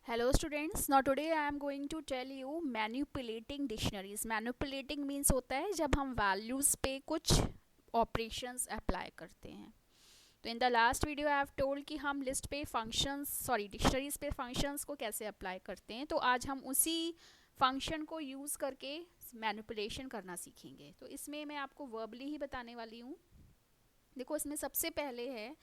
Hello students, now today I am going to tell you manipulating dictionaries. Manipulating means होता है जब हम values पे कुछ operations apply करते हैं. तो in the last video I have told कि हम list पे dictionaries पे functions को कैसे apply करते हैं. तो आज हम उसी function को use करके manipulation करना सीखेंगे. तो इसमें मैं आपको verbally ही बताने वाली हूँ. देखो इसमें सबसे पहले है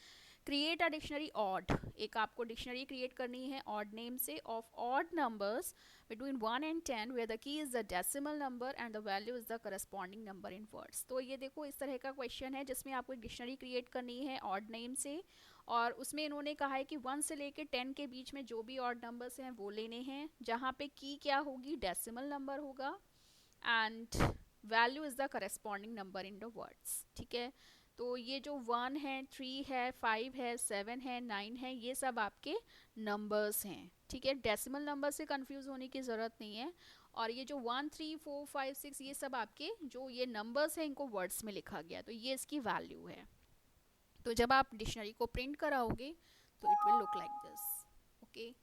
क्रिएट अ डिक्शनरी ऑड. एक आपको डिक्शनरी क्रिएट करनी है ऑड नेम से of odd numbers between 1 and 10 where the key is the decimal number and the value is the corresponding number in words. तो ये देखो इस तरह का क्वेश्चन है जिसमें आपको एक डिक्शनरी क्रिएट करनी है ऑड नेम से और उसमें इन्होंने कहा है कि 1 से लेकर 10 के बीच में जो भी ऑड नंबर्स हैं वो लेने हैं जहाँ पे की क्या होगी डेसिमल नंबर होगा and value is the corresponding number in the words. ठीक है. तो ये जो 1 है 3 है 5 है 7 है 9 है ये सब आपके नंबर्स हैं. ठीक है. डेसिमल नंबर से कंफ्यूज होने की ज़रूरत नहीं है. और ये जो 1 3 4 5 6 ये सब आपके जो ये नंबर्स हैं इनको वर्ड्स में लिखा गया तो ये इसकी वैल्यू है. तो जब आप डिक्शनरी को प्रिंट कराओगे तो it will look like this. Okay.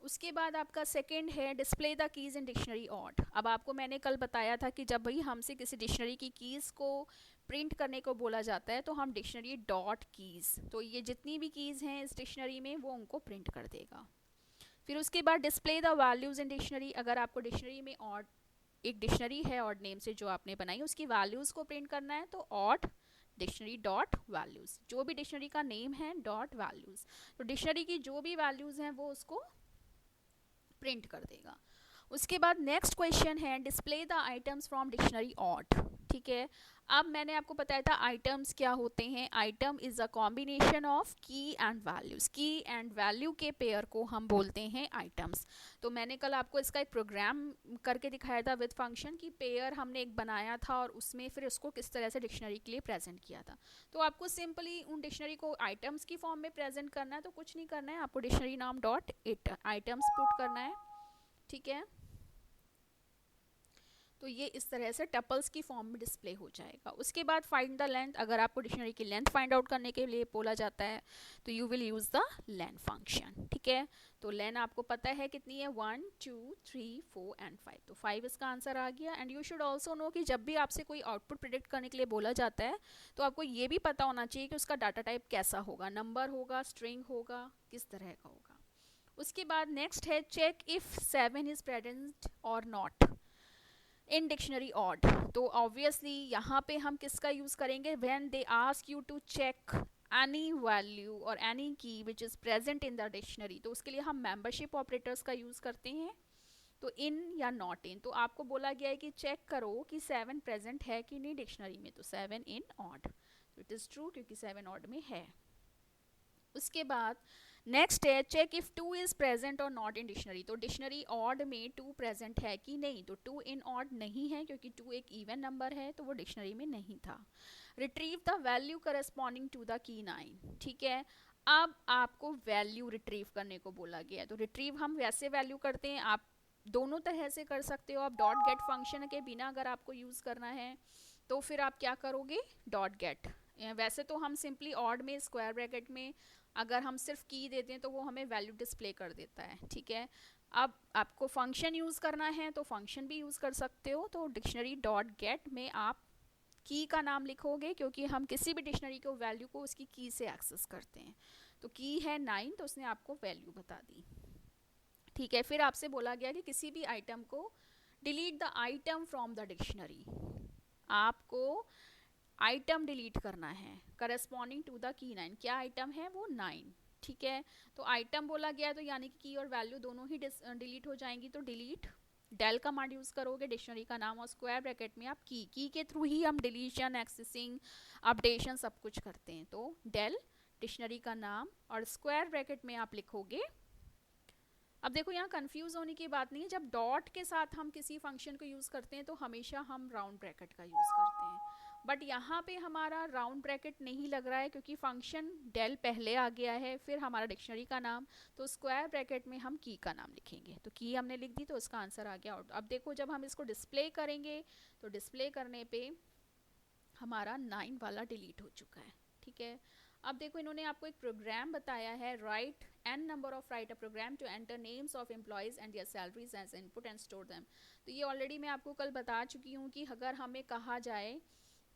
उसके बाद आपका सेकंड है display the keys in dictionary odd. अब आपको मैंने कल बताया था कि जब भी हमसे किसी डिक्शनरी की कीज़ को प्रिंट करने को बोला जाता है तो हम डिक्शनरी डॉट कीज़ तो ये जितनी भी कीज़ हैं इस डिक्शनरी में वो उनको प्रिंट कर देगा. फिर उसके बाद display the values in dictionary. अगर आपको डिक्शनरी में ऑड एक डिक्शनरी है ऑड नेम से जो आपने बनाई उसकी वैल्यूज़ को प्रिंट करना है तो ऑड डिक्शनरी डॉट वैल्यूज़. जो भी डिक्शनरी का नेम है डॉट वैल्यूज़. तो डिक्शनरी की जो भी वैल्यूज़ हैं वो उसको प्रिंट कर देगा. उसके बाद नेक्स्ट क्वेश्चन है display the items from dictionary odd. ठीक है. अब मैंने आपको बताया था आइटम्स क्या होते हैं. Item is a combination of की एंड वैल्यूज. की एंड वैल्यू के पेयर को हम बोलते हैं आइटम्स. तो मैंने कल आपको इसका एक प्रोग्राम करके दिखाया था विद फंक्शन की पेयर हमने एक बनाया था और उसमें फिर उसको किस तरह से डिक्शनरी के लिए प्रेजेंट किया था. तो आपको सिंपली उन डिक्शनरी को आइटम्स की फॉर्म में प्रेजेंट करना है तो कुछ नहीं करना है आपको डिक्शनरी नाम डॉट इट आइटम्स पुट करना है. ठीक है. तो ये इस तरह से टपल्स की फॉर्म में डिस्प्ले हो जाएगा. उसके बाद फाइंड द लेंथ. अगर आपको डिक्शनरी की लेंथ फाइंड आउट करने के लिए बोला जाता है तो you will use the len function. ठीक है. तो लेन आपको पता है कितनी है 1 2 3 4 एंड 5. तो 5 इसका आंसर आ गया. And you should also know कि जब भी आपसे कोई आउटपुट प्रिडिक्ट करने के लिए बोला जाता है तो आपको ये भी पता होना चाहिए कि उसका डाटा टाइप कैसा होगा. नंबर होगा स्ट्रिंग होगा किस तरह का होगा. उसके बाद नेक्स्ट है चेक इफ़ 7 इज़ प्रेजेंट और नॉट इन डिक्शनरी ऑड. तो ऑब्वियसली यहाँ पे हम किसका यूज़ करेंगे when they ask you to check any value और any key which is present in the dictionary. तो उसके लिए हम मेंबरशिप ऑपरेटर्स का यूज़ करते हैं. तो इन या नॉट इन. तो आपको बोला गया है कि चेक करो कि 7 प्रेजेंट है कि नहीं डिक्शनरी में. तो 7 इन ऑड. तो इट इज़ ट्रू क्योंकि 7 ऑड में है. उसके बाद नेक्स्ट है चेक इफ 2 इज प्रेजेंट और नॉट इन डिक्शनरी. तो डिक्शनरी ऑड में 2 प्रेजेंट है कि नहीं. तो 2 इन ऑड नहीं है क्योंकि 2 एक इवन नंबर है तो वो डिक्शनरी में नहीं था. Retrieve the value corresponding to the key 9. ठीक है. अब आपको वैल्यू रिट्रीव करने को बोला गया है. तो रिट्रीव हम वैसे वैल्यू करते हैं. आप दोनों तरह से कर सकते हो. आप डॉट गेट फंक्शन के बिना अगर आपको यूज़ करना है तो फिर आप क्या करोगे डॉट गेट. वैसे तो हम सिंपली ऑड में स्क्वायर ब्रैकेट में अगर हम सिर्फ की देते हैं तो वो हमें वैल्यू डिस्प्ले कर देता है. ठीक है. अब आपको फंक्शन यूज़ करना है तो फंक्शन भी यूज़ कर सकते हो. तो डिक्शनरी डॉट गेट में आप की का नाम लिखोगे क्योंकि हम किसी भी डिक्शनरी को वैल्यू को उसकी की से एक्सेस करते हैं. तो की है 9 तो उसने आपको वैल्यू बता दी. ठीक है. फिर आपसे बोला गया कि किसी भी आइटम को delete the item from the dictionary. आपको आइटम डिलीट करना है करस्पॉन्डिंग टू द की 9. क्या आइटम है वो 9. ठीक है. तो आइटम बोला गया तो यानी कि की और वैल्यू दोनों ही डिलीट हो जाएंगी. तो डिलीट डेल कमांड यूज़ करोगे डिक्शनरी का नाम और स्क्वायर ब्रैकेट में आप की के थ्रू ही हम डिलीशन एक्सेसिंग अपडेशन सब कुछ करते हैं. तो डेल डिक्शनरी का नाम और स्क्वायर ब्रैकेट में आप लिखोगे. अब देखो यहाँ कंफ्यूज होने की बात नहीं है. जब डॉट के साथ हम किसी फंक्शन को यूज़ करते हैं तो हमेशा हम राउंड ब्रैकेट का यूज़ करते हैं. बट यहाँ पे हमारा राउंड ब्रैकेट नहीं लग रहा है क्योंकि फंक्शन डेल पहले आ गया है फिर हमारा डिक्शनरी का नाम. तो स्क्वायर ब्रैकेट में हम की का नाम लिखेंगे. तो की हमने लिख दी तो इसका आंसर आ गया आउट. अब देखो जब हम इसको डिस्प्ले करेंगे तो डिस्प्ले करने पे हमारा 9 वाला डिलीट हो चुका है. ठीक है. अब देखो इन्होंने आपको एक प्रोग्राम बताया है, write an number of write a program to enter names of employees and their salaries as input and store them. तो ये ऑलरेडी मैं आपको कल बता चुकी हूँ कि अगर हमें कहा जाए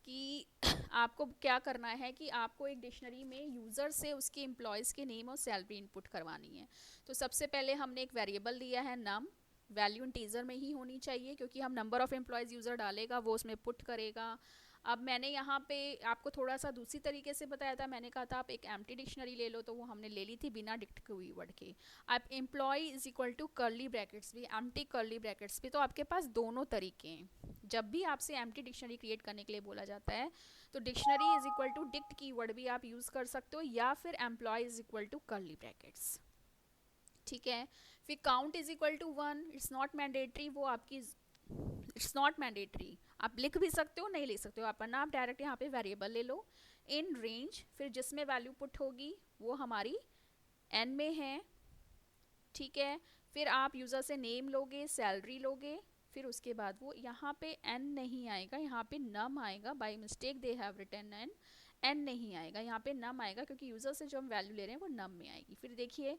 कि आपको क्या करना है कि आपको एक डिक्शनरी में यूज़र से उसके एम्प्लॉयज़ के नेम और सैलरी इनपुट करवानी है। तो सबसे पहले हमने एक वेरिएबल दिया है नम, वैल्यू इंटीजर में ही होनी चाहिए क्योंकि हम नंबर ऑफ़ एम्प्लॉयज़ यूज़र डालेगा वो उसमें पुट करेगा। अब मैंने यहाँ पे आपको थोड़ा सा दूसरी तरीके से बताया था, मैंने कहा था आप एक एम्प्टी डिक्शनरी ले लो, तो वो हमने ले ली थी बिना डिक्ट कीवर्ड के। आप employee is equal to curly brackets भी, एम्प्टी कर्ली ब्रैकेट्स भी, तो आपके पास दोनों तरीके हैं। जब भी आपसे एम्प्टी डिक्शनरी क्रिएट करने के लिए बोला जाता है तो dictionary is equal to dict keyword भी आप यूज़ कर सकते हो, या फिर employ is equal to curly brackets, ठीक है। फिर count is equal to 1, it's not mandatory, वो आपकी इट्स नॉट मैंडेटरी, आप लिख भी सकते हो नहीं लिख सकते हो, अपना आप डायरेक्ट यहाँ पे वेरिएबल ले लो। इन रेंज, फिर जिसमें वैल्यू पुट होगी वो हमारी एन में है, ठीक है। फिर आप यूज़र से नेम लोगे, सैलरी लोगे, फिर उसके बाद वो यहाँ पे एन नहीं आएगा, यहाँ पे नम आएगा, by mistake they have written N, N नहीं आएगा, यहाँ पे नम आएगा क्योंकि यूज़र से जो हम वैल्यू ले रहे हैं वो नम में आएगी। फिर देखिए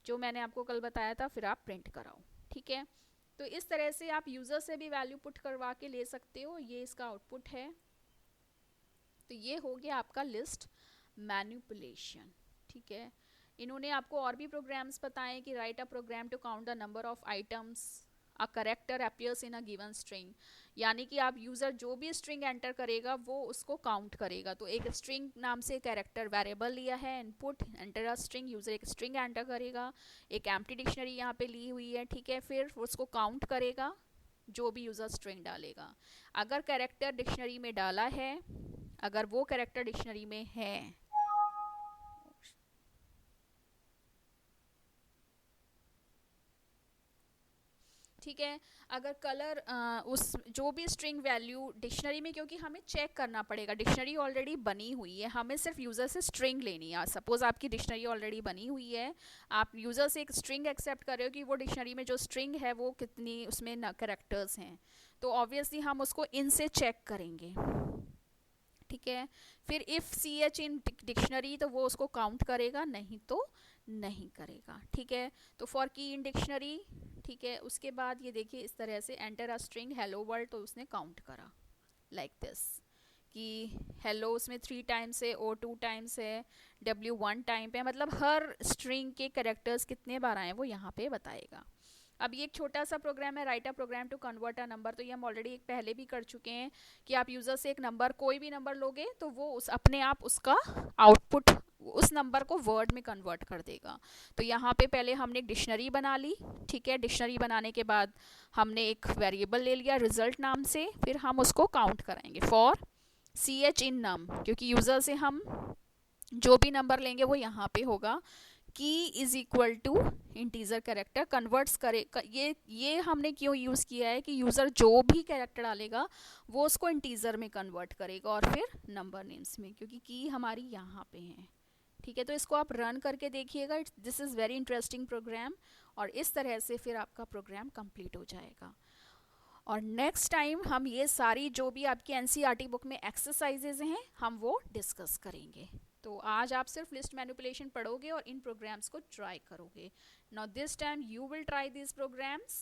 जो मैंने आपको कल बताया था, फिर आप प्रिंट कराओ, ठीक है। तो इस तरह से आप यूज़र से भी वैल्यू पुट करवा के ले सकते हो, ये इसका आउटपुट है। तो ये हो गया आपका लिस्ट मैनिपुलेशन, ठीक है। इन्होंने आपको और भी प्रोग्राम्स बताए कि write a program to count the number of items a character appears in a given string, यानी कि आप यूज़र जो भी स्ट्रिंग एंटर करेगा वो उसको काउंट करेगा। तो एक स्ट्रिंग नाम से कैरेक्टर वेरिएबल लिया है, input enter a string, user एक स्ट्रिंग एंटर करेगा, एक एम्प्टी डिक्शनरी यहाँ पे ली हुई है, ठीक है। फिर उसको काउंट करेगा जो भी यूज़र स्ट्रिंग डालेगा। अगर कैरेक्टर डिक्शनरी में डाला है, अगर वो कैरेक्टर डिक्शनरी में है, ठीक है। अगर कलर उस जो भी स्ट्रिंग वैल्यू डिक्शनरी में, क्योंकि हमें चेक करना पड़ेगा, डिक्शनरी ऑलरेडी बनी हुई है, हमें सिर्फ यूज़र से स्ट्रिंग लेनी है। सपोज आपकी डिक्शनरी ऑलरेडी बनी हुई है, आप यूज़र से एक स्ट्रिंग एक्सेप्ट कर रहे हो कि वो डिक्शनरी में जो स्ट्रिंग है वो कितनी उसमें कैरेक्टर्स हैं, तो ऑब्वियसली हम उसको इन से चेक करेंगे, ठीक है। फिर if C H in dictionary, तो वो उसको काउंट करेगा, नहीं तो नहीं करेगा, ठीक है। तो फॉर की इन डिक्शनरी, ठीक है। उसके बाद ये देखिए इस तरह से enter a string hello world, तो उसने काउंट करा लाइक दिस कि हेलो उसमें 3 टाइम्स है, ओ 2 टाइम्स है, डब्ल्यू 1 टाइम पे, मतलब हर स्ट्रिंग के कैरेक्टर्स कितने बार आए वो यहाँ पे बताएगा। अब ये एक छोटा सा प्रोग्राम है, write a program to convert a number, तो ये हम ऑलरेडी एक पहले भी कर चुके हैं कि आप यूज़र से एक नंबर, कोई भी नंबर लोगे तो वो उस अपने आप उसका आउटपुट उस नंबर को वर्ड में कन्वर्ट कर देगा। तो यहाँ पे पहले हमने एक डिक्शनरी बना ली, ठीक है। डिक्शनरी बनाने के बाद हमने एक वेरिएबल ले लिया रिजल्ट नाम से, फिर हम उसको काउंट कराएंगे फॉर सी एच इन नम, क्योंकि यूज़र से हम जो भी नंबर लेंगे वो यहाँ पे होगा। Key is equal to integer character converts करे, ये हमने क्यों यूज़ किया है कि यूज़र जो भी कैरेक्टर डालेगा वो उसको इंटीजर में कन्वर्ट करेगा और फिर नंबर नेम्स में, क्योंकि की हमारी यहाँ पे है, ठीक है। तो इसको आप रन करके देखिएगा, this is very interesting program, और इस तरह से फिर आपका प्रोग्राम कंप्लीट हो जाएगा। और नेक्स्ट टाइम हम ये सारी जो भी आपकी एनसीईआरटी बुक में एक्सरसाइजेज हैं हम वो डिस्कस करेंगे। तो आज आप सिर्फ लिस्ट मैनिपुलेशन पढ़ोगे और इन प्रोग्राम्स को ट्राई करोगे। Now this time you will try this programs.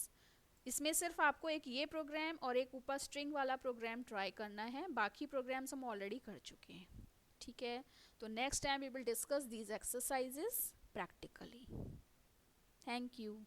इसमें सिर्फ आपको एक ये प्रोग्राम और एक ऊपर स्ट्रिंग वाला प्रोग्राम ट्राई करना है, बाकी प्रोग्राम्स हम ऑलरेडी कर चुके हैं, ठीक है। तो next time we will discuss these exercises practically. Thank you.